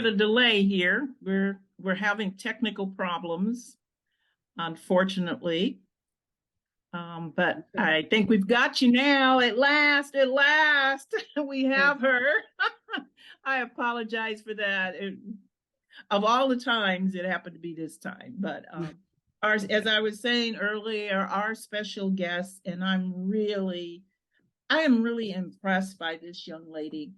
for the delay here. We're having technical problems, unfortunately. But I think we've got you now. At last, we have her. I apologize for that. Of all the times, it happened to be this time. But as I was saying earlier, our special guest, and I am really impressed by this young lady.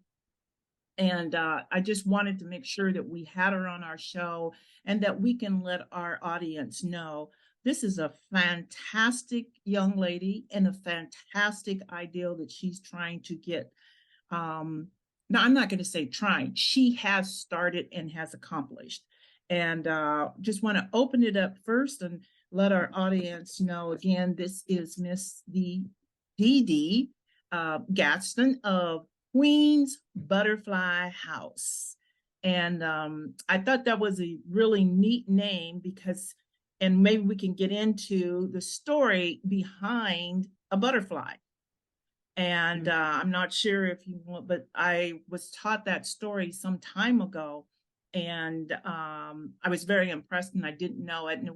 And I just wanted to make sure that we had her on our show and that we can let our audience know this is a fantastic young lady and a fantastic ideal that she's trying to get. Now, I'm not going to say trying. She has started and has accomplished. And just want to open it up first and let our audience know, again, this is Miss Dee Dee Gaston of Q.U.E.E.N.S Butterfly House. And I thought that was a really neat name because, and maybe we can get into the story behind a butterfly. And I'm not sure if you want, but I was taught that story some time ago. And I was very impressed and I didn't know it. And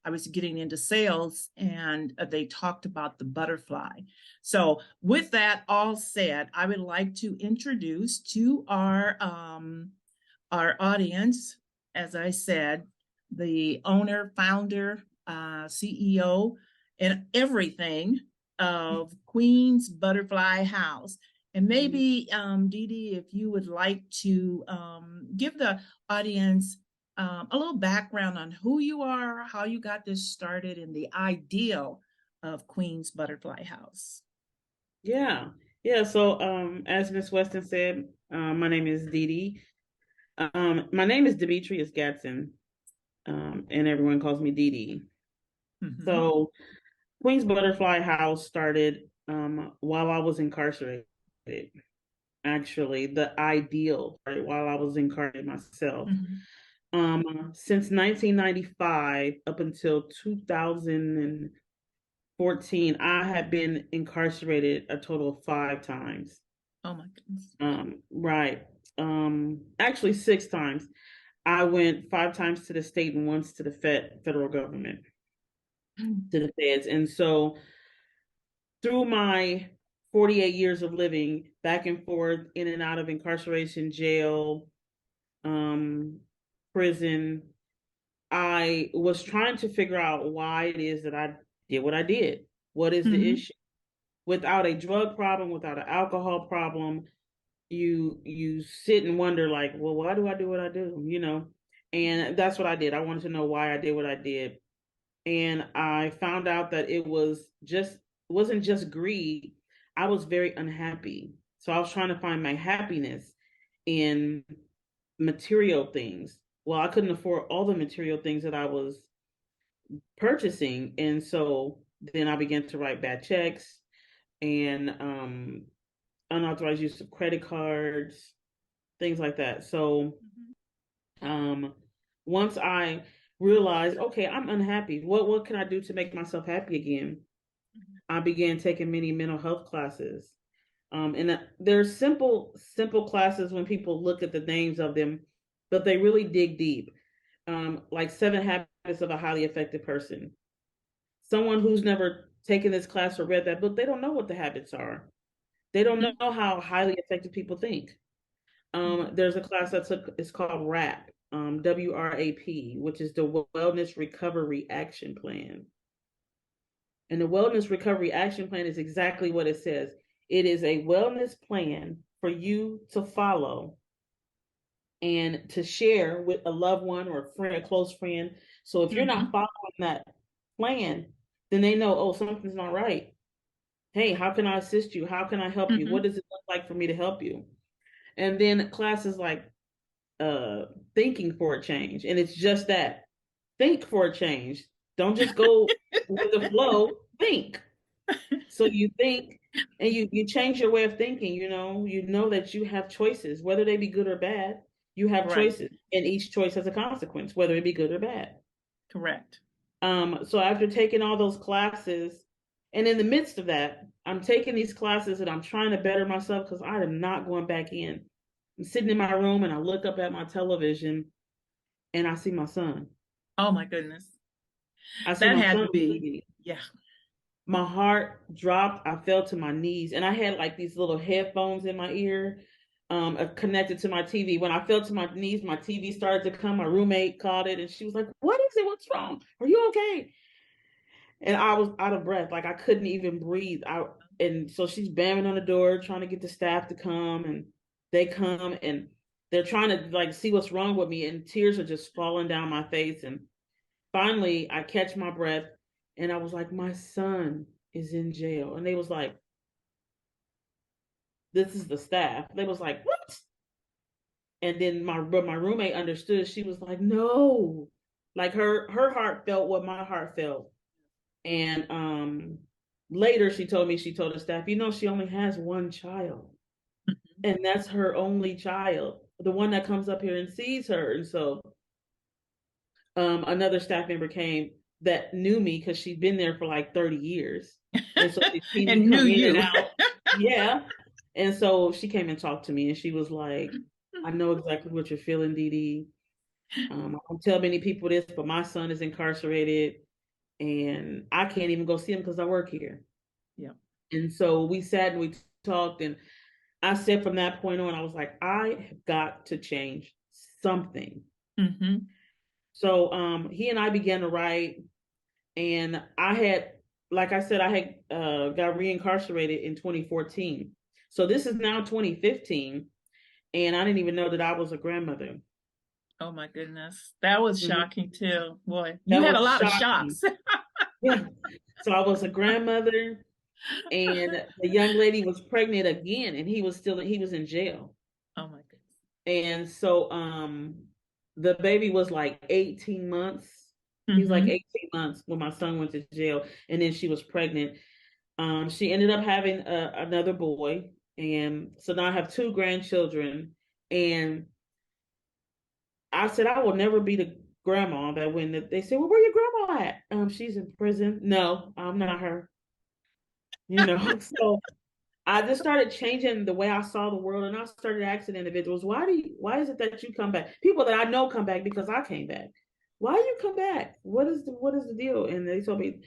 I was getting into sales and they talked about the butterfly. So with that all said, I would like to introduce to our audience, as I said, the owner, founder, CEO, and everything of Q.U.E.E.N.S Butterfly House. And maybe, Dee Dee, if you would like to give the audience a little background on who you are, how you got this started, and the ideal of Q.U.E.E.N.S Butterfly House. Yeah. So as Miss Weston said, my name is Dee Dee. My name is Demetrius Gaston, and everyone calls me Dee Dee. Mm-hmm. So Q.U.E.E.N.S Butterfly House started while I was incarcerated. Actually, the ideal started while I was incarcerated myself. Mm-hmm. Since 1995 up until 2014, I had been incarcerated a total of 5 times. Oh my goodness. Right. Actually 6 times. I went 5 times to the state and once to the federal government, to the feds. And so through my 48 years of living back and forth, in and out of incarceration, jail, prison, I was trying to figure out why it is that I did what I did. What is the issue? Without a drug problem, without an alcohol problem, you sit and wonder, like, well, why do I do what I do? You know? And that's what I did. I wanted to know why I did what I did. And I found out that it wasn't just greed. I was very unhappy. So I was trying to find my happiness in material things. Well, I couldn't afford all the material things that I was purchasing. And so then I began to write bad checks and unauthorized use of credit cards, things like that. So once I realized, okay, I'm unhappy. What can I do to make myself happy again? I began taking many mental health classes. And they're simple classes when people look at the names of them, but they really dig deep. Like 7 Habits of a Highly Effective Person. Someone who's never taken this class or read that book, they don't know what the habits are. They don't know how highly effective people think. There's a class it's called WRAP, WRAP, which is the Wellness Recovery Action Plan. And the Wellness Recovery Action Plan is exactly what it says. It is a wellness plan for you to follow and to share with a loved one or a friend, a close friend. So if you're not following that plan, then they know, oh, something's not right. Hey, how can I assist you? How can I help you? What does it look like for me to help you? And then classes like thinking for a change. And it's just that. Think for a change. Don't just go with the flow. Think. So you think and you change your way of thinking, you know that you have choices, whether they be good or bad. You have choices, and each choice has a consequence, whether it be good or bad. Correct. So after taking all those classes, and in the midst of that, I'm taking these classes and I'm trying to better myself because I am not going back in. I'm sitting in my room and I look up at my television and I see my son. Oh my goodness. I see That my had son to be, bleeding. yeah. My heart dropped. I fell to my knees, and I had like these little headphones in my ear, connected to my TV. When I fell to my knees, my TV started to come. My roommate called it, and she was like, "What is it? What's wrong? Are you okay?" And I was out of breath, like I couldn't even breathe. And so she's banging on the door, trying to get the staff to come, and they come and they're trying to like see what's wrong with me, and tears are just falling down my face. And finally, I catch my breath, and I was like, "My son is in jail," and they was like, "This is the staff." They was like, "What?" And then my roommate understood. She was like, "No," like her heart felt what my heart felt. And later she told the staff, she only has one child. And that's her only child, the one that comes up here and sees her. And so another staff member came that knew me because she'd been there for like 30 years. And so she seen And me knew come in and you. out. Yeah. And so she came and talked to me and she was like, "I know exactly what you're feeling, Dee Dee. I don't tell many people this, but my son is incarcerated and I can't even go see him because I work here." Yeah. And so we sat and we talked, and I said from that point on, I was like, I have got to change something. Mm-hmm. So he and I began to write, and I had, like I said, I had got reincarcerated in 2014. So this is now 2015, and I didn't even know that I was a grandmother. Oh my goodness. That was Mm-hmm. shocking too. Boy, you That had a was lot of shocking. shocks. Yeah. So I was a grandmother, and the young lady was pregnant again, and he was in jail. Oh my goodness. And so the baby was like 18 months. He was like Mm-hmm. 18 months when my son went to jail, and then she was pregnant. She ended up having another boy, and so now I have two grandchildren. And I said I will never be the grandma that when they say, "Well, where your grandma at?" She's in prison. No, I'm not her. So I just started changing the way I saw the world, and I started asking individuals, why is it that you come back? People that I know come back because I came back. Why you come back? What is the deal? And they told me,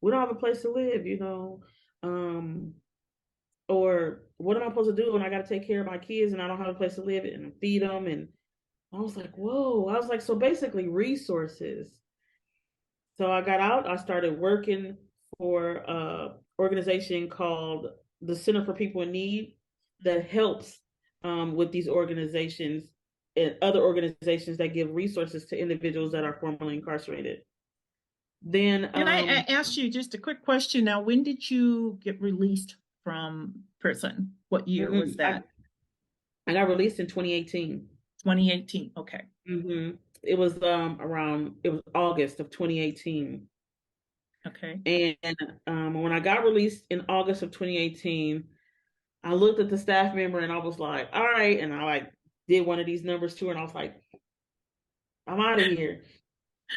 we don't have a place to live, um, or what am I supposed to do when I got to take care of my kids and I don't have a place to live and feed them? And I was like, whoa. I was like, so basically resources. So I got out. I started working for an organization called the Center for People in Need that helps with these organizations and other organizations that give resources to individuals that are formerly incarcerated. Then, And I asked you just a quick question now. When did you get released from prison? What year was I, that? I got released in 2018. 2018. Okay. Mm-hmm. It was it was August of 2018. Okay. And when I got released in August of 2018, I looked at the staff member and I was like, all right. And I like did one of these numbers to her and I was like, I'm out of here.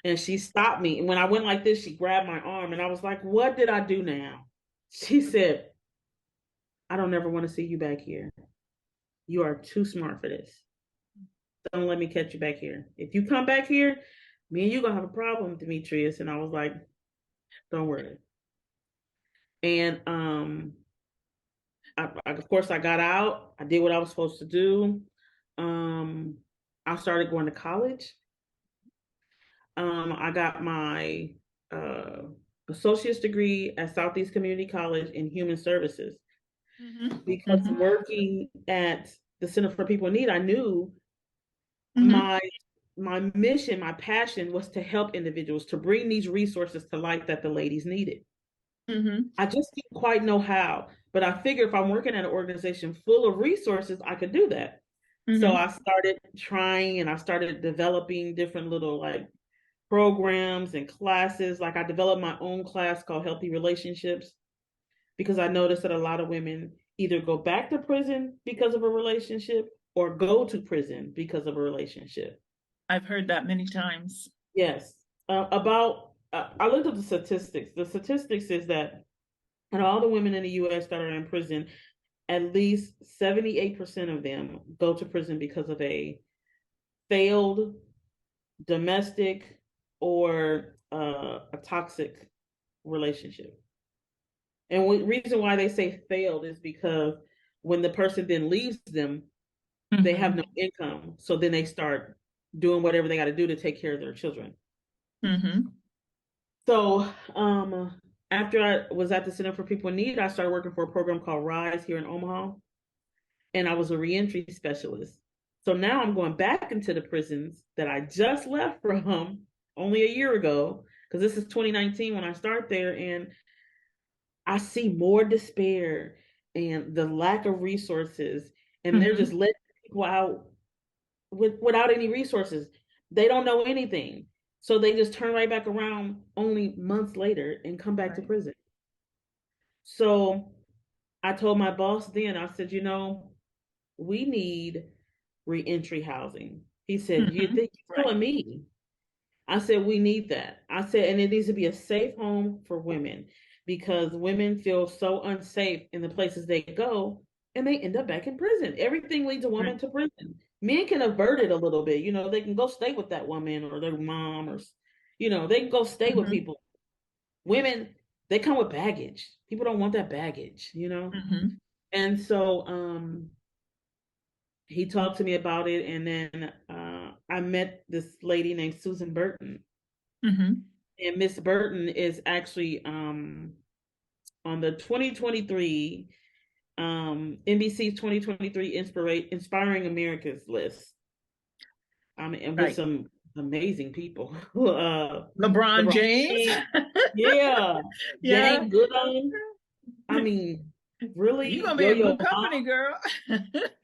And she stopped me. And when I went like this, she grabbed my arm and I was like, what did I do now? She said, I don't ever want to see you back here. You are too smart for this. Don't let me catch you back here. If you come back here, me and you gonna have a problem, Demetrius. And I was like, don't worry. And of course I got out. I did what I was supposed to do. Um, I started going to college. I got my uh, associate's degree at Southeast Community College in Human Services because Mm-hmm. working at the Center for People in Need, I knew Mm-hmm. my my mission, my passion was to help individuals to bring these resources to light that the ladies needed. Mm-hmm. I just didn't quite know how, but I figured if I'm working at an organization full of resources, I could do that. So Mm-hmm. I started trying and I started developing different little like programs and classes. Like I developed my own class called Healthy Relationships because I noticed that a lot of women either go back to prison because of a relationship or go to prison because of a relationship. I've heard that many times. Yes. I looked at the statistics. The statistics is that and all the women in the US that are in prison, at least 78% of them go to prison because of a failed domestic or a toxic relationship. And the reason why they say failed is because when the person then leaves them, they have no income. So then they start doing whatever they got to do to take care of their children. So after I was at the Center for People in Need, I started working for a program called Rise here in Omaha. And I was a reentry specialist. So now I'm going back into the prisons that I just left from only a year ago, because this is 2019 when I start there. And I see more despair and the lack of resources. And they're just letting people out without any resources. They don't know anything. So they just turn right back around only months later and come back to prison. So I told my boss then, I said, we need reentry housing. He said, you think you're telling me? I said, we need that. I said, and it needs to be a safe home for women, because women feel so unsafe in the places they go and they end up back in prison. Everything leads a woman to prison. Men can avert it a little bit. They can go stay with that woman or their mom, or, they can go stay with people. Women, they come with baggage. People don't want that baggage, And so he talked to me about it, and then I met this lady named Susan Burton. And Miss Burton is actually on the 2023 NBC's 2023 Inspiring America's list. And with some amazing people. LeBron James. Yeah. Jane Goodall. Really? You're gonna be in good company, girl.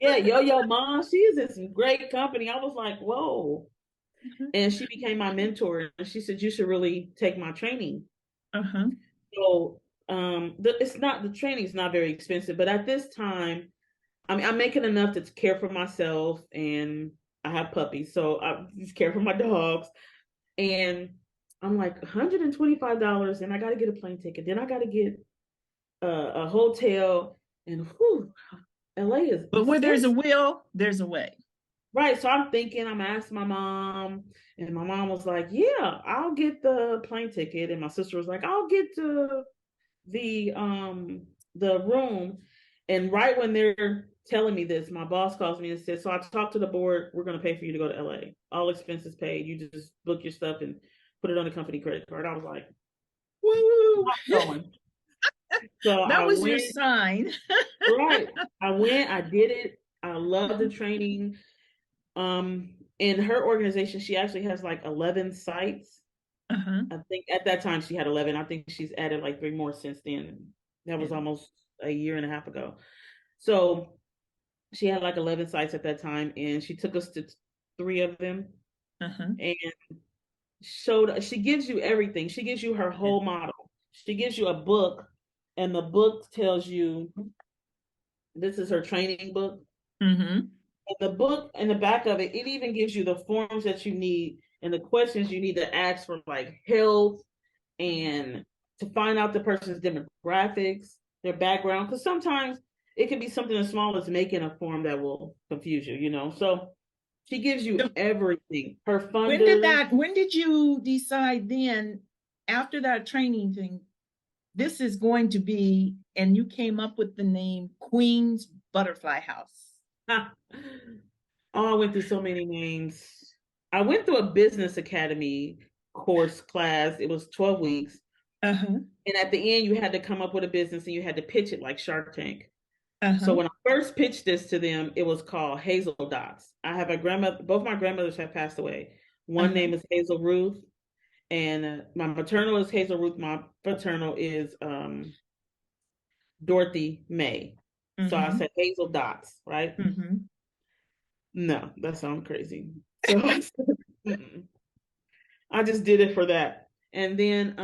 Yeah, Yo-Yo Ma, she's in some great company. I was like, whoa. And she became my mentor, and she said, you should really take my training. So the training is not very expensive, but at this time, I'm making enough to care for myself, and I have puppies, so I just care for my dogs. And I'm like, $125, and I got to get a plane ticket. Then I got to get a hotel, and LA is. But where there's a will, there's a way. Right. So I'm asking my mom, and my mom was like, yeah, I'll get the plane ticket. And my sister was like, I'll get the room. And right when they're telling me this, my boss calls me and says, so I talked to the board, we're going to pay for you to go to LA. All expenses paid. You just book your stuff and put it on the company credit card. I was like, woo, I'm going. So that was your sign. Right. I went, I did it. I loved the training. In her organization, she actually has like 11 sites. I think at that time she had 11. I think she's added like 3 more since then. That was almost a year and a half ago. So she had like 11 sites at that time, and she took us to 3 of them. And she gives you everything. She gives you her whole model. She gives you a book, and the book tells you, this is her training book. And the book, in the back of it, it even gives you the forms that you need and the questions you need to ask for, like health, and to find out the person's demographics, their background. Because sometimes it can be something as small as making a form that will confuse you, So she gives you everything. Her funders. When did you decide then, after that training thing, this is going to be, and you came up with the name Queen's Butterfly House? Oh, I went through so many names. I went through a business academy course class. It was 12 weeks. And at the end, you had to come up with a business and you had to pitch it like Shark Tank. So when I first pitched this to them, it was called Hazel Dots. I have a grandmother, both my grandmothers have passed away. One name is Hazel Ruth, and my maternal is Hazel Ruth. My paternal is Dorothy May. So I said Hazel Dots, right? No, that sounds crazy. So I just did it for that. And then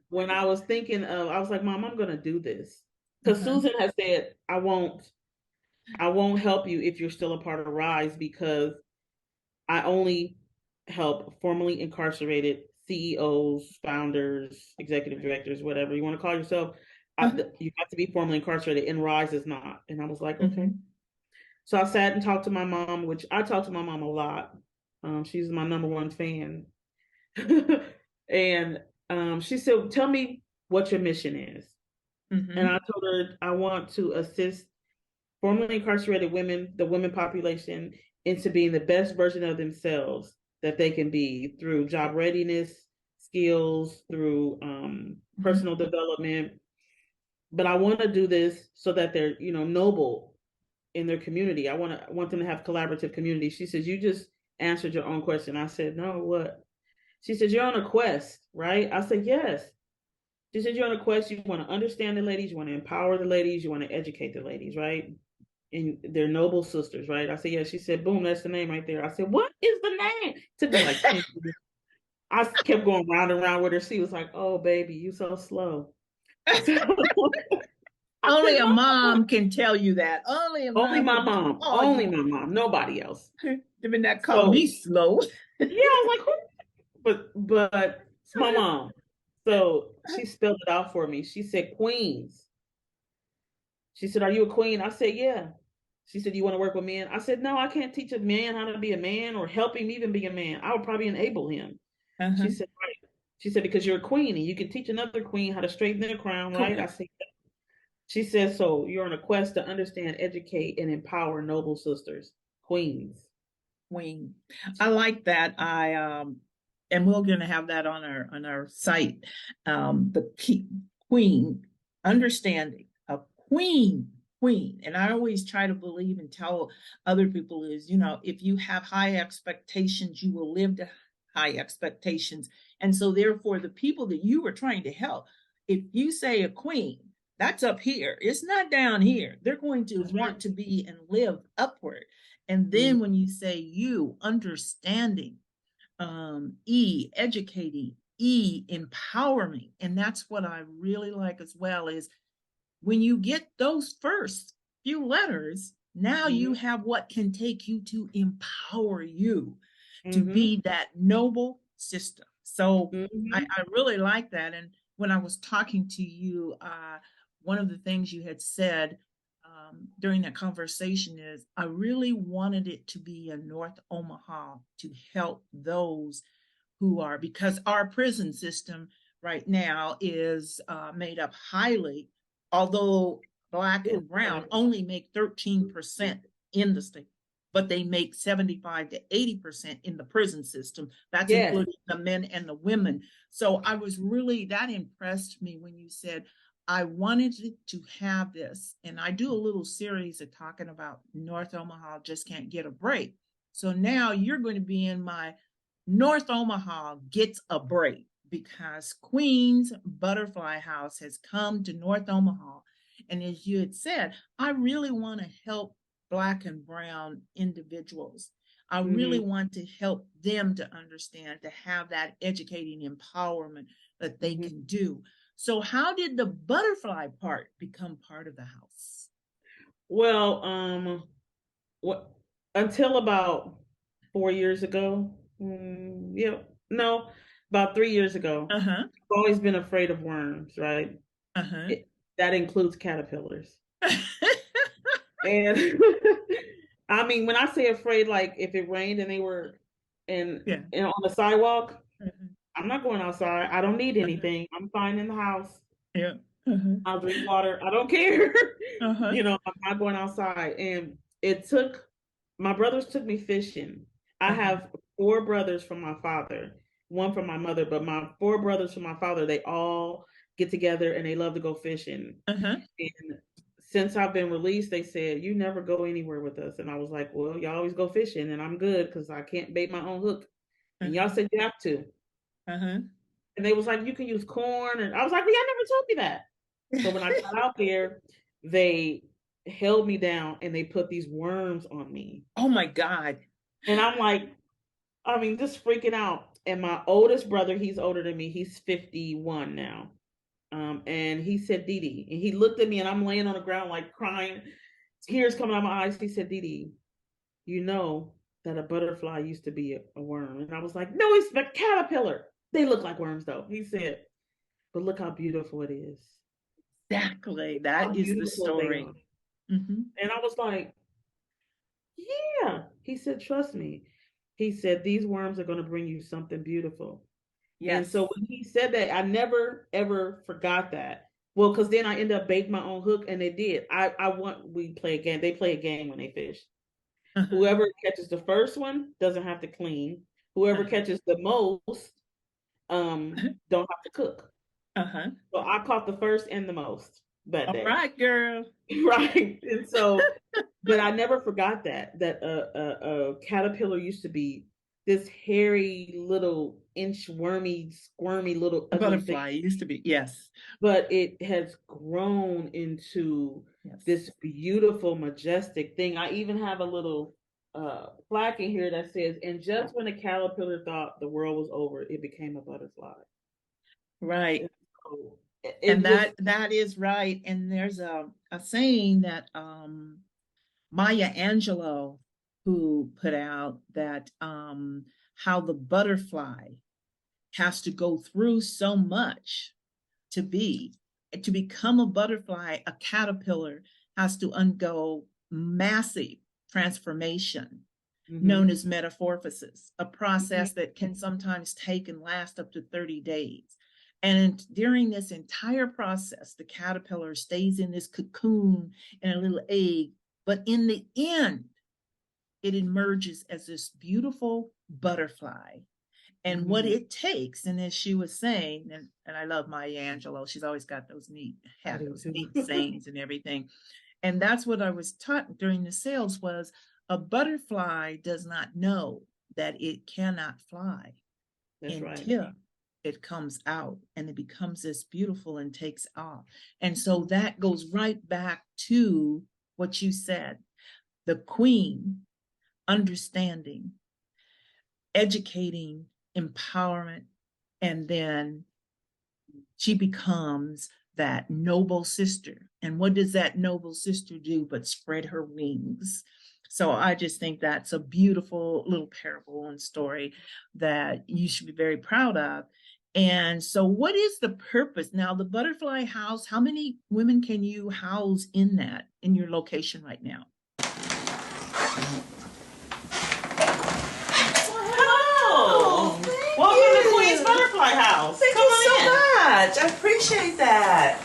when I was thinking I was like, Mom, I'm going to do this. Because Susan has said, I won't help you if you're still a part of Rise, because I only help formerly incarcerated CEOs, founders, executive directors, whatever you want to call yourself. You have to be formally incarcerated, and RISE is not. And I was like, okay. Mm-hmm. So I sat and talked to my mom, which I talk to my mom a lot. She's my number one fan. And she said, tell me what your mission is. And Mm-hmm. I told her I want to assist formerly incarcerated women, the women population, into being the best version of themselves that they can be through job readiness, skills, through personal development. But I want to do this so that they're, noble in their community. I want them to have collaborative community. She says, you just answered your own question. I said, no, what? She said, you're on a quest, right? I said, yes. She said, you're on a quest. You want to understand the ladies, you want to empower the ladies, you want to educate the ladies, right? And they're noble sisters, right? I said, yeah. She said, boom, that's the name right there. I said, what is the name? It took me like 10 minutes. I kept going round and round with her. She was like, oh, baby, you so slow. So, I Only said, a no, mom can tell you that. Only a only mom my can. mom, Oh, only my mom, nobody else. you mean that call me So, slow? yeah, I was like, who? But it's my mom. So she spelled it out for me. She said, Queens. She said, are you a queen? I said, yeah. She said, you want to work with men? I said, no, I can't teach a man how to be a man or help him even be a man. I would probably enable him. She Uh-huh. said, right. She said, because you're a queen and you can teach another queen how to straighten their crown, right? I Correct. said, yeah. She said, so you're on a quest to understand, educate, and empower noble sisters, queens. Queen. I like that. And we're going to have that on our site. The key, queen, understanding a queen. And I always try to believe and tell other people is, if you have high expectations, you will live to high expectations. And so therefore the people that you were trying to help, if you say a queen, that's up here. It's not down here. They're going to That's right. want to be and live upward. And then Mhm. when you say you, understanding, E, educating, E, empowering. And that's what I really like as well is when you get those first few letters, now you Mhm. have what can take you to empower you to Mhm. be that noble system. So I, Mhm. I really like that. And when I was talking to you, one of the things you had said during that conversation is I really wanted it to be in North Omaha to help those who are, because our prison system right now is made up highly, although Black Ooh, and Brown only make 13% in the state, but they make 75 to 80% in the prison system. That's yes. including the men and the women. So I was really, that impressed me when you said, I wanted to have this. And I do a little series of talking about North Omaha just can't get a break. So now you're going to be in my North Omaha gets a break because Queen's Butterfly House has come to North Omaha. And as you had said, I really want to help Black and Brown individuals. I really Mhm. want to help them to understand, to have that educating empowerment that they Mhm. can do. So, how did the butterfly part become part of the house? Well, what until about 4 years ago, yeah, no, about 3 years ago, Uh huh. I've always been afraid of worms, right? Uh huh. It, that includes caterpillars. And I mean, when I say afraid, like if it rained and they were in, Yeah. on the sidewalk, Uh-huh. I'm not going outside. I don't need anything. I'm fine in the house. Yeah. Uh-huh. I'll drink water. I don't care. Uh-huh. I'm not going outside. And it took my brothers took me fishing. I Uh-huh. have four brothers from my father, one from my mother, but my four brothers from my father, they all get together and they love to go fishing. Uh-huh. And since I've been released, they said, you never go anywhere with us. And I was like, well, y'all always go fishing and I'm good because I can't bait my own hook. And y'all Uh-huh. said you have to. Uh-huh. And they was like, you can use corn. And I was like, well, y'all never told me that. So when I got out there, they held me down and they put these worms on me. Oh my God. And I'm like, I mean, just freaking out. And my oldest brother, he's older than me, he's 51 now. And he said, Dee Dee. And he looked at me and I'm laying on the ground like crying, tears coming out of my eyes. He said, Dee Dee, you know that a butterfly used to be a worm. And I was like, no, it's a caterpillar. They look like worms though. He said, but look how beautiful it is. Exactly. how That is the beautiful they story. are. Hmm. And I was like, yeah. He said, trust me. He said, these worms are going to bring you something beautiful. And Yes. so when he said that, I never ever forgot that. Well, because then I ended up baking my own hook, and they did. We play a game. They play a game when they fish. Uh-huh. Whoever catches the first one doesn't have to clean. Whoever Uh-huh. catches the most, don't have to cook. Uh-huh. So I caught the first and the most that All day. right, girl. Right. And so, but I never forgot that a caterpillar used to be this hairy little inchwormy, squirmy little A ugly thing, butterfly used to be. Yes. but it has grown into Yes. this beautiful, majestic thing. I even have a little plaque in here that says, "And just when a caterpillar thought the world was over, it became a butterfly." Right. And so And it just that is right. And there's a saying that Maya Angelou, who put out that how the butterfly has to go through so much to become a butterfly. A caterpillar has to undergo massive transformation mm-hmm, known as metamorphosis, a mm-hmm, process that can sometimes take and last up to 30 days. And during this entire process, the caterpillar stays in this cocoon and a little egg, but in the end, it emerges as this beautiful butterfly. And what mm-hmm. it takes, and as she was saying, and I love Maya Angelou, she's always got I had do those too. neat sayings and everything. And that's what I was taught during the sales was a butterfly does not know that it cannot fly That's right. until it comes out and it becomes this beautiful and takes off. And so that goes right back to what you said, the queen understanding, educating, empowerment, and then she becomes that noble sister. And what does that noble sister do but spread her wings? So I just think that's a beautiful little parable and story that you should be very proud of. And so, what is the purpose now? The butterfly house, how many women can you house in that in your location right now? Hello. Thank Welcome to you. Queen's Butterfly House. Thank Come you on so in. much. I appreciate that.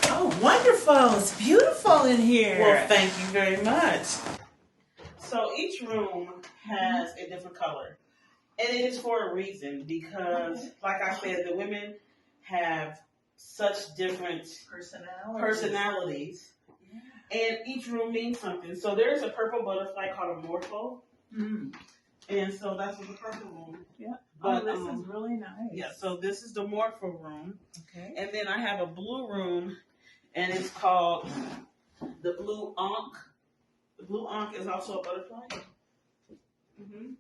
Oh, wonderful. It's beautiful in here. Well, thank you very much. So each room has a different color. And it is for a reason because, like I said, the women have such different personalities. Yeah. And each room means something. So there's a purple butterfly called a morpho. Mm. And so that's what the purple room. Yeah. But, this is really nice. Yeah, so this is the morpho room. Okay. And then I have a blue room, and it's called the blue ankh. The blue ankh is also a butterfly. Mm-hmm.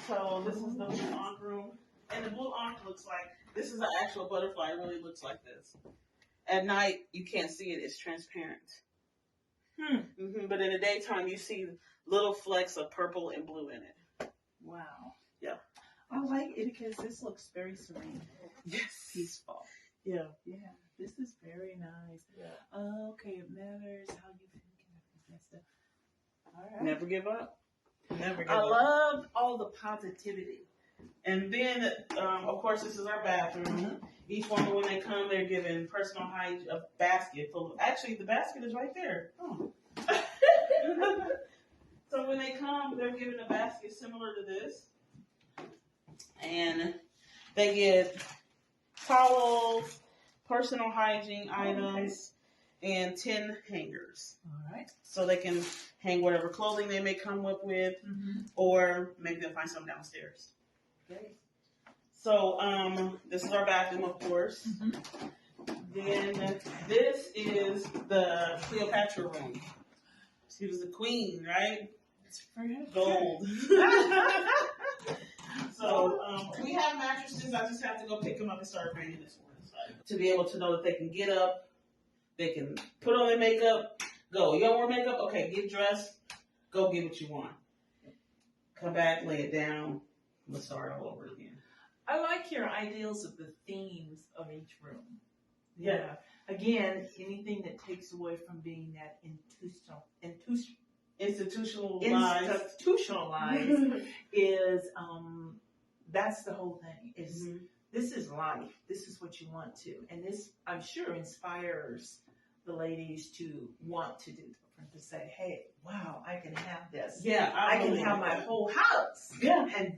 So this is the blue ankh room. And the blue ankh looks like, this is an actual butterfly. It really looks like this. At night, you can't see it. It's transparent. Mm-hmm. But in the daytime, you see little flecks of purple and blue in it. Wow. Yeah. I like it because this looks very serene. Yes. Peaceful. Yeah. Yeah. This is very nice. Yeah. Okay. It matters how you think. All right. Never give up. Never give I up. love all the positivity. And then, of course, this is our bathroom. Each woman, when they come, they're given personal hygiene, a basket full of, actually, the basket is right there. Oh. So when they come, they're given a basket similar to this. And they get towels, personal hygiene items, and 10 hangers. All right. So they can hang whatever clothing they may come up with, or maybe they'll find some downstairs. Great. So this is our bathroom, of course. Then this is the Cleopatra room. She was the queen, right? Gold. So we have mattresses. I just have to go pick them up and start bringing this one to be able to know that they can get up, they can put on their makeup, go. You don't wear makeup? Okay, get dressed, go get what you want. Come back, lay it down, let's start all over again. I like your ideals of the themes of each room. Yeah. again, anything that takes away from being that institutionalized is that's the whole thing. Is this is life. This is what you want to, and this I'm sure inspires the ladies to want to do different. To say, hey, wow, I can have this. Yeah, I can have my whole house. Yeah, and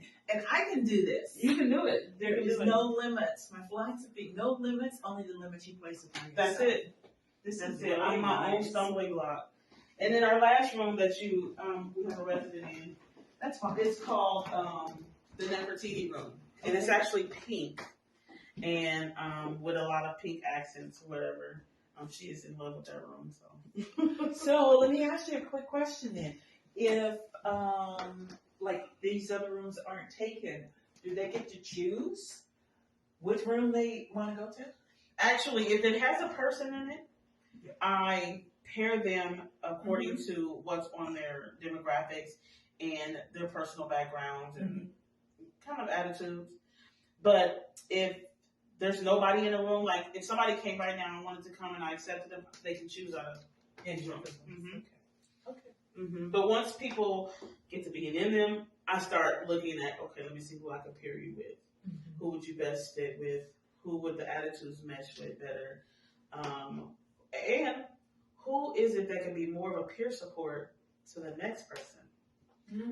I can do this. You can do it. There is no limits. My philosophy: no limits, only the limits you place upon yourself. That's it. That's it. I'm my own stumbling block. And then our last room that you we have a resident in. That's fine. It's called the Nefertiti room, and it's actually pink, and with a lot of pink accents or whatever. She is in love with that room. So let me ask you a quick question then. If like these other rooms aren't taken, do they get to choose which room they want to go to? Actually, if it has a person in it, I pair them according to what's on their demographics and their personal backgrounds and kind of attitudes. But if there's nobody in the room, like if somebody came right now and wanted to come and I accepted them, they can choose out of any room. But once people get to being in them, I start looking at, okay, let me see who I can pair you with. Who would you best fit with? Who would the attitudes mesh with better? And who is it that can be more of a peer support to the next person?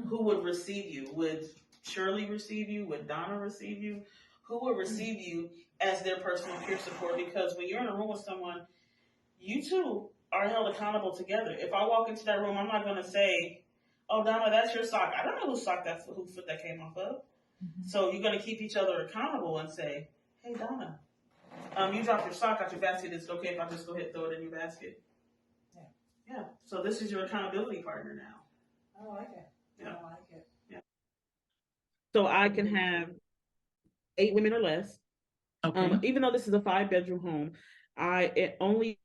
Who would receive you? Would Shirley receive you? Would Donna receive you? Who would receive you as their personal peer support? Because when you're in a room with someone, you two are held accountable together. If I walk into that room, I'm not going to say, oh, Donna, that's your sock. I don't know whose sock whose foot that came off of. So you're going to keep each other accountable and say, hey, Donna, you dropped your sock out your basket. Is it okay if I just go ahead and throw it in your basket? Yeah. So this is your accountability partner now. I like it. Yeah. I like it. Yeah. So I can have 8 women or less. Okay. Even though this is a 5-bedroom home, it only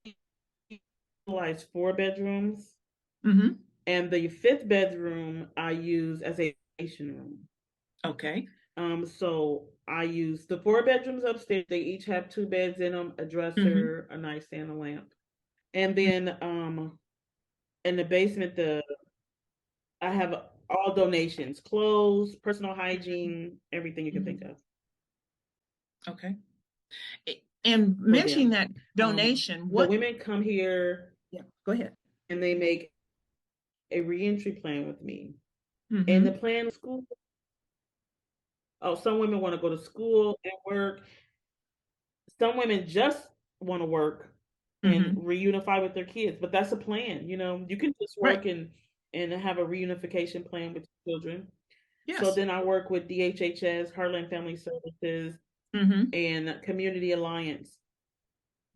utilized 4 bedrooms. And the 5th bedroom I use as a vacation room. Okay. So I use the 4 bedrooms upstairs. They each have 2 beds in them, a dresser, a nightstand, a lamp. And then in the basement, I have all donations, clothes, personal hygiene, everything you can think of. Okay. And mentioning that donation, the women come here. Yeah, go ahead. And they make a reentry plan with me. And the plan school. Oh, some women want to go to school and work. Some women just want to work and reunify with their kids, but that's a plan. You can just work and have a reunification plan with children. Yes. So then I work with DHHS, Heartland Family Services, and Community Alliance,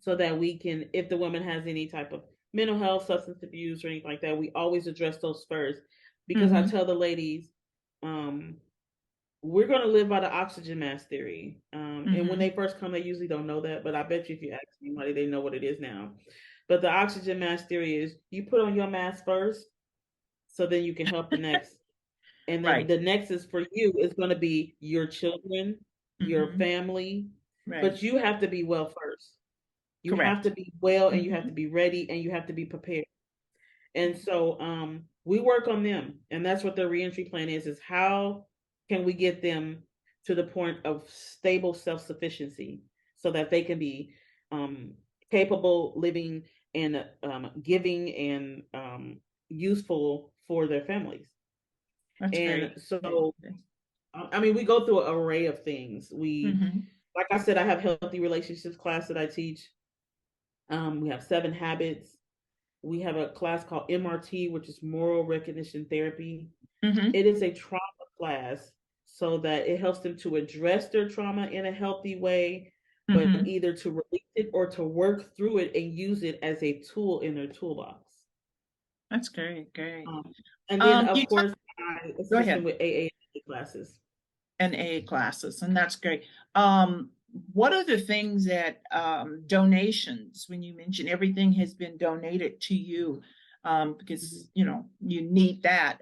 so that we can, if the woman has any type of mental health, substance abuse, or anything like that, we always address those first. Because I tell the ladies, we're going to live by the oxygen mask theory. And when they first come, they usually don't know that. But I bet you if you ask anybody, they know what it is now. But the oxygen mask theory is you put on your mask first, so then you can help the next. And then the next is for you. It's going to be your children, your family. But you have to be well first. You have to be well, and you have to be ready, and you have to be prepared. And so we work on them. And that's what their reentry plan is how can we get them to the point of stable self-sufficiency so that they can be capable living and giving and useful for their families. That's great. So, I mean, we go through an array of things. Like I said, I have healthy relationships class that I teach. We have 7 habits. We have a class called MRT, which is moral recognition therapy. It is a trauma class so that it helps them to address their trauma in a healthy way, but either to release it or to work through it and use it as a tool in their toolbox. That's great. And then, of course, I assist them with AA classes. And AA classes, and that's great. What are the things that donations, when you mention everything has been donated to you, because you need that,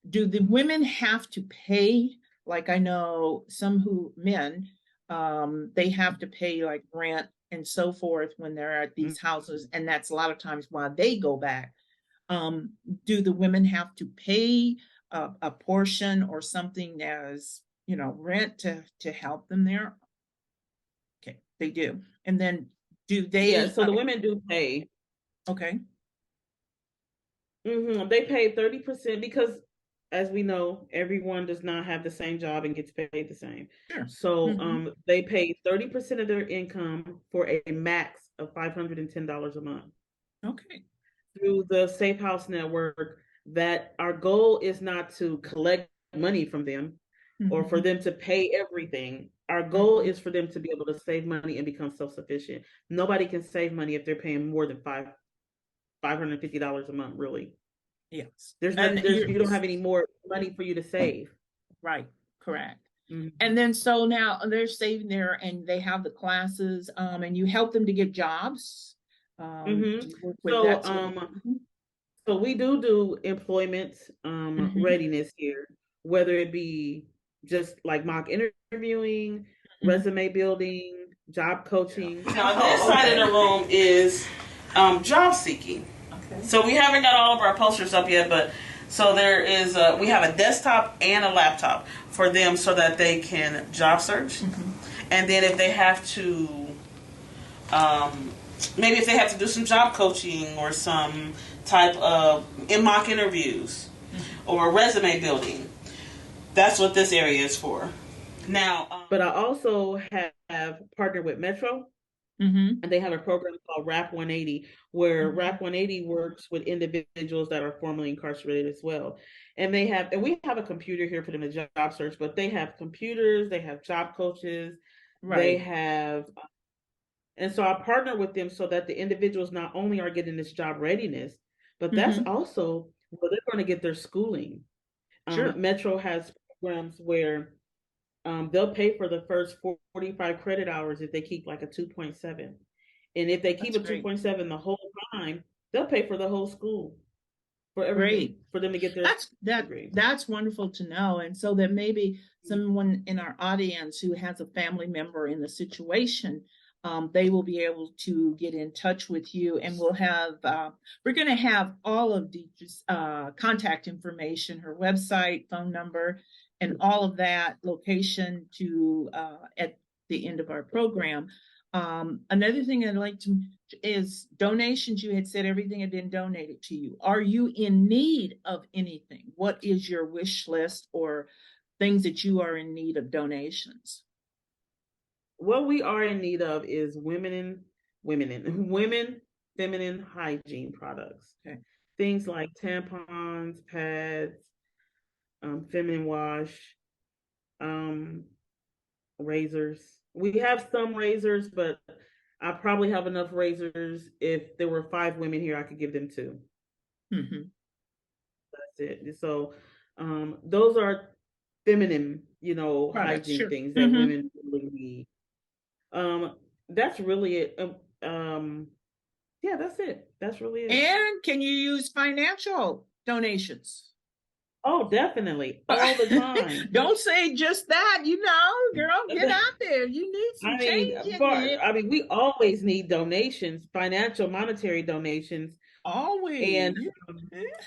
do the women have to pay? Like I know some men, they have to pay like rent and so forth when they're at these houses, and that's a lot of times why they go back. Do the women have to pay a portion or something as, you know, rent to help them there? Okay, they do. And then do they? Yeah, so the women do pay. Okay. They pay 30% because, as we know, everyone does not have the same job and gets paid the same. Sure. So they pay 30% of their income for a max of $510 a month. Okay. Through the Safe House Network, that our goal is not to collect money from them or for them to pay everything. Our goal is for them to be able to save money and become self-sufficient. Nobody can save money if they're paying more than $550 a month, really. Yes. You don't have any more money for you to save. Right. Correct. And then so now they're saving there and they have the classes, and you help them to get jobs. So we do employment readiness here, whether it be just like mock interviewing, resume building, job coaching. Now this side of the room is job seeking. Okay. So we haven't got all of our posters up yet, but so there is we have a desktop and a laptop for them so that they can job search, and then if they have to, maybe if they have to do some job coaching or some type of mock interviews or resume building, that's what this area is for. Now, but I also have partnered with Metro. And they have a program called RAP 180, where RAP 180 works with individuals that are formerly incarcerated as well. And we have a computer here for them to job search, but they have computers, they have job coaches, they have, and so I partner with them so that the individuals not only are getting this job readiness, but that's also where they're going to get their schooling. Metro has programs where they'll pay for the first 45 credit hours if they keep like a 2.7. And if they keep a 2.7 the whole time, they'll pay for the whole school for everything for them to get their degree. That's wonderful to know. And so that maybe someone in our audience who has a family member in the situation, they will be able to get in touch with you, and we'll have, we're going to have all of the contact information, her website, phone number, and all of that location to at the end of our program. Another thing I'd like to is donations. You had said everything had been donated to you. Are you in need of anything? What is your wish list or things that you are in need of donations? What we are in need of is women feminine hygiene products. Okay. Things like tampons, pads, feminine wash, razors. We have some razors, but I probably have enough razors. If there were 5 women here, I could give them 2. That's it. So those are feminine, hygiene things that women really need. That's really it. Yeah, that's it. That's really it. And can you use financial donations? Oh, definitely. All the time. Don't say just that, girl, get out there. You need some change. We always need donations, financial, monetary donations. Always. And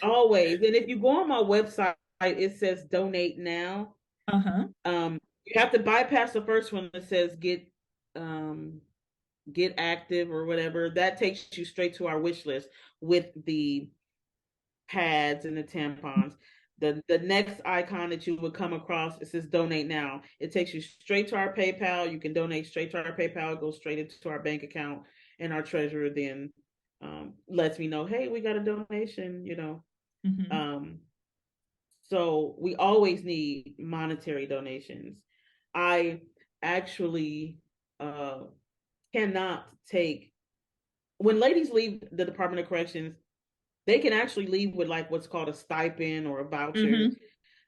always. And if you go on my website, it says donate now. You have to bypass the first one that says get active or whatever. That takes you straight to our wish list with the pads and the tampons. The next icon that you would come across, it says donate now. It takes you straight to our PayPal. You can donate straight to our PayPal. It goes straight into our bank account, and our treasurer then lets me know, hey, we got a donation, So we always need monetary donations. I actually cannot take, when ladies leave the Department of Corrections, they can actually leave with like what's called a stipend or a voucher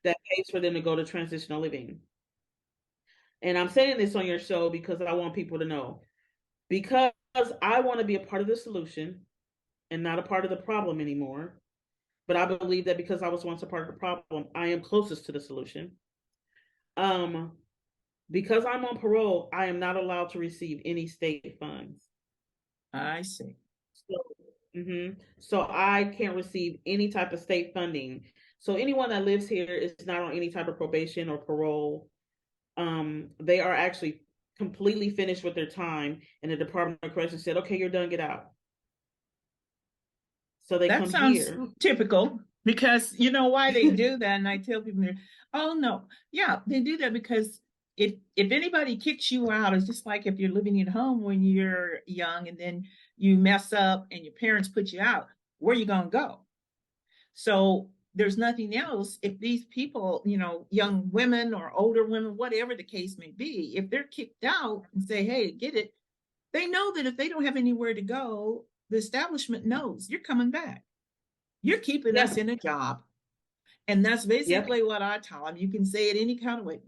that pays for them to go to transitional living. And I'm saying this on your show because I want people to know, because I want to be a part of the solution and not a part of the problem anymore. But I believe that because I was once a part of the problem, I am closest to the solution. Because I'm on parole, I am not allowed to receive any state funds. I see. So, so I can't receive any type of state funding. So anyone that lives here is not on any type of probation or parole. They are actually completely finished with their time, and the Department of Corrections said, "Okay, you're done. Get out." So they That come sounds here. typical because you know why they do that. And I tell people, oh no, yeah, they do that because if anybody kicks you out, it's just like if you're living at home when you're young and then you mess up and your parents put you out, where you gonna go? So there's nothing else. If these people, young women or older women, whatever the case may be, if they're kicked out and say, hey, get it, they know that if they don't have anywhere to go, the establishment knows you're coming back. You're keeping us in a job. And that's basically what I tell them. You can say it any kind of way.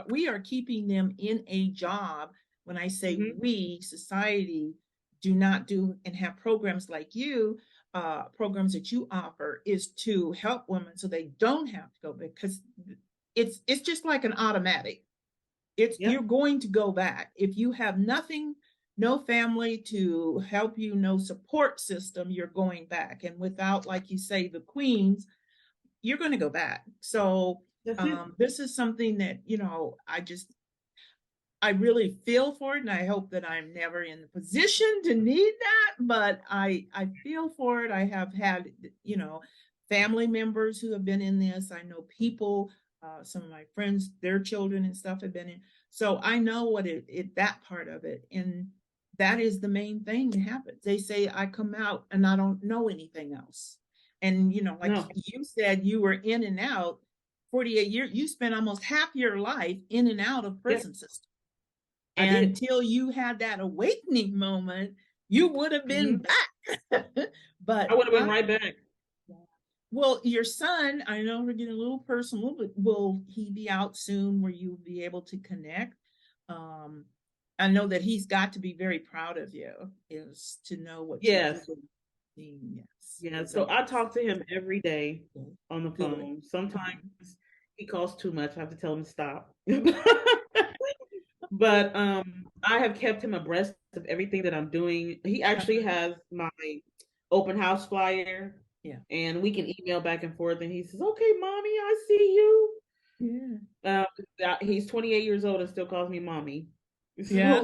We are keeping them in a job. When I say we, society, do not do and have programs like you, programs that you offer, is to help women so they don't have to go, because it's just like an automatic. You're going to go back if you have nothing, no family to help you, no support system. You're going back, and without, like you say, the queens, you're going to go back. So this is something that I really feel for it, and I hope that I'm never in the position to need that. But I feel for it. I have had family members who have been in this. I know people. Some of my friends, their children and stuff have been in. So I know what that part of it. And that is the main thing that happens. They say, I come out and I don't know anything else. And, like you said, you were in and out 48 years. You spent almost half your life in and out of prison system. And until you had that awakening moment, you would have been back. But I would have been right back. Well, your son, I know we're getting a little personal, but will he be out soon where you'll be able to connect? I know that he's got to be very proud of you, is to know what you're doing. Yes. So I talk to him every day on the phone. Sometimes he calls too much. I have to tell him to stop. But I have kept him abreast of everything that I'm doing. He actually has my open house flyer. Yeah. And we can email back and forth, and he says, "Okay, mommy, I see you." Yeah. He's 28 years old and still calls me mommy. Yeah.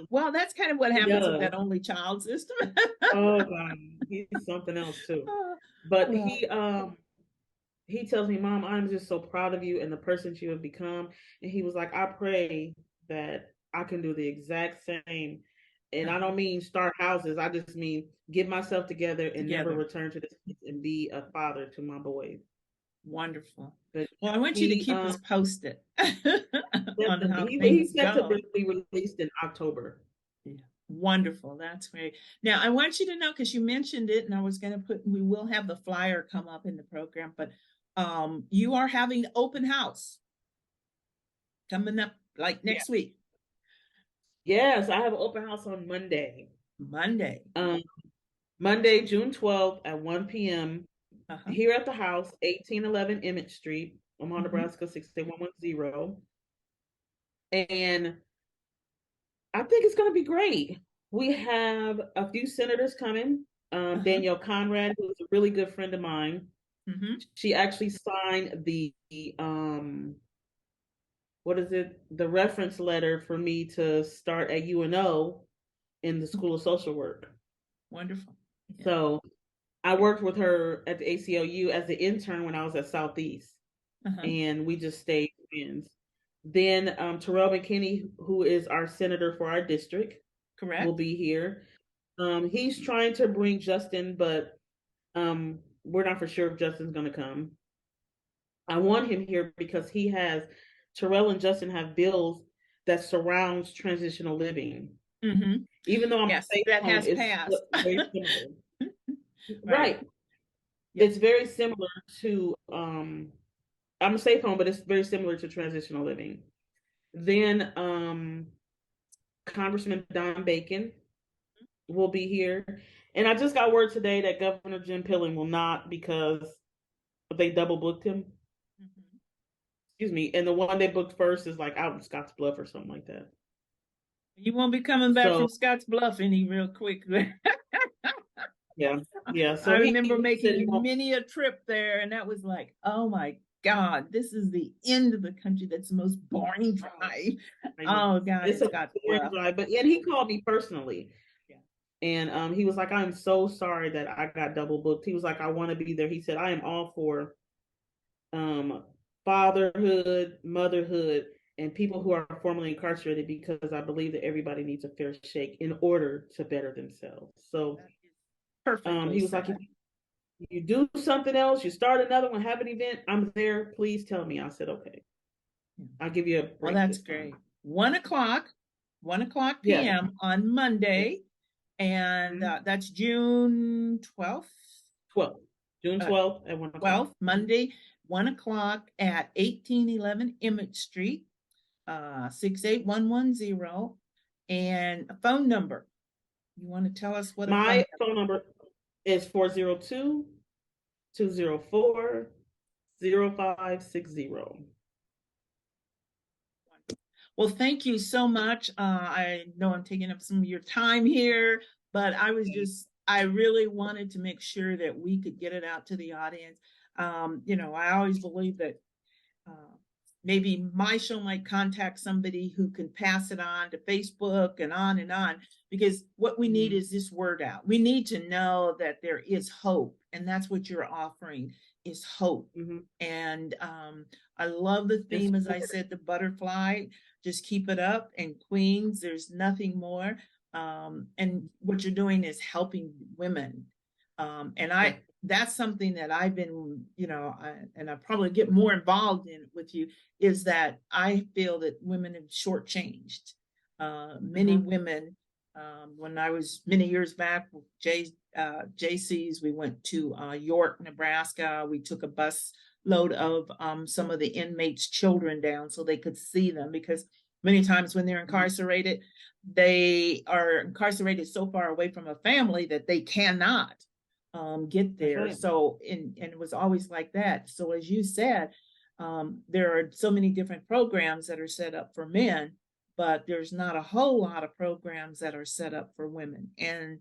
Well, that's kind of what happens with that only child system. Oh God, he's something else too. But he tells me, "Mom, I'm just so proud of you and the person you have become." And he was like, "I pray that I can do the exact same." And I don't mean start houses. I just mean get myself together and never return to this and be a father to my boys. Wonderful. But well, I want you to keep us posted on how he's things set go. to be released in October. Yeah. Wonderful. That's great. Now, I want you to know, because you mentioned it, and I was going to we will have the flyer come up in the program, but you are having open house coming up like next week. Yes, I have an open house on Monday. Monday, June 12th at 1 p.m. Here at the house, 1811 Emmett Street, Omaha, Nebraska 68110. And I think it's going to be great. We have a few senators coming. Danielle Conrad, who is a really good friend of mine. She actually signed the the reference letter for me to start at UNO in the School of Social Work. Wonderful. Yeah. So I worked with her at the ACLU as an intern when I was at Southeast, and we just stayed friends. Then Terrell McKinney, who is our senator for our district, will be here. He's trying to bring Justin, but we're not for sure if Justin's going to come. I want him here because Terrell and Justin have bills that surrounds transitional living. Even though I'm that has passed. Very similar. Right. It's very similar to I'm a safe home, but it's very similar to transitional living. Then Congressman Don Bacon will be here. And I just got word today that Governor Jim Pilling will not, because they double booked him. Excuse me. And the one they booked first is like out in Scottsbluff or something like that. You won't be coming back So from Scotts Bluff any real quick. yeah, yeah. So I remember he making said he won't. many a trip there, and that was like, oh my God, this is the end of the country. That's the most boring drive. I know. Oh God, It's it's a Scotts boring Bluff. drive, but and he called me personally, Yeah. and he was like, "I'm so sorry that I got double booked." He was like, "I want to be there." He said, "I am all for um fatherhood, motherhood, and people who are formerly incarcerated because I believe that everybody needs a fair shake in order to better themselves." So Perfectly he was like, said. "If you do something else, you start another one, have an event, I'm there. Please tell me." I said, "Okay, I'll give you a break." Well, that's this time. great. 1 o'clock, 1 o'clock Yes. p.m. on Monday, and that's June 12th. 12th. June 12th at 1 o'clock. 12th, Monday, 1 o'clock at 1811 Emmett Street, 68110. And a phone number. You want to tell us what a My phone phone number is 402-204-0560. Well, thank you so much. I know I'm taking up some of your time here, but I really wanted to make sure that we could get it out to the audience. I always believe that uh, maybe my show might contact somebody who can pass it on to Facebook and on, because what we need is this word out. We need to know that there is hope, and that's what you're offering is hope. And I love the theme, as I said, the butterfly. Just keep it up. And Queens, there's nothing more. And what you're doing is helping women. And that's something that I've been, and I probably get more involved in with you, is that I feel that women have shortchanged. Many women, when I was many years back, JC's, we went to York, Nebraska. We took a bus load of some of the inmates' children down so they could see them, because many times when they're incarcerated, they are incarcerated so far away from a family that they cannot get there. Right. So, and it was always like that. So as you said, there are so many different programs that are set up for men, but there's not a whole lot of programs that are set up for women. And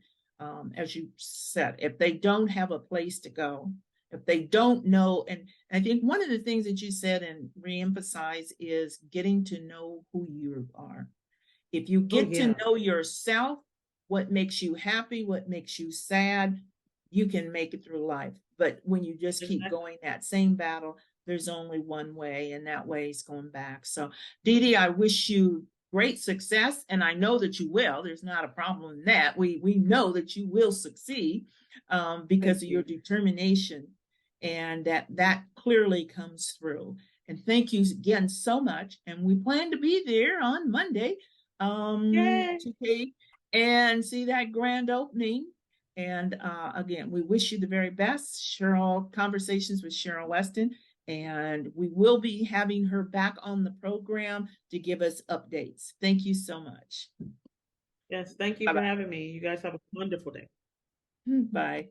as you said, if they don't have a place to go, if they don't know, and I think one of the things that you said and reemphasize is getting to know who you are. If you get to know yourself, what makes you happy, what makes you sad, you can make it through life. But when you just keep going that same battle, there's only one way, and that way is going back. So, Dee Dee, I wish you great success, and I know that you will. There's not a problem in that. We know that you will succeed because of your determination, and that clearly comes through. And thank you again so much. And we plan to be there on Monday to take and see that grand opening. And again, we wish you the very best. Cheryl, Conversations with Cheryl Weston, and we will be having her back on the program to give us updates. Thank you so much. Yes, thank you for having me. You guys have a wonderful day. Bye.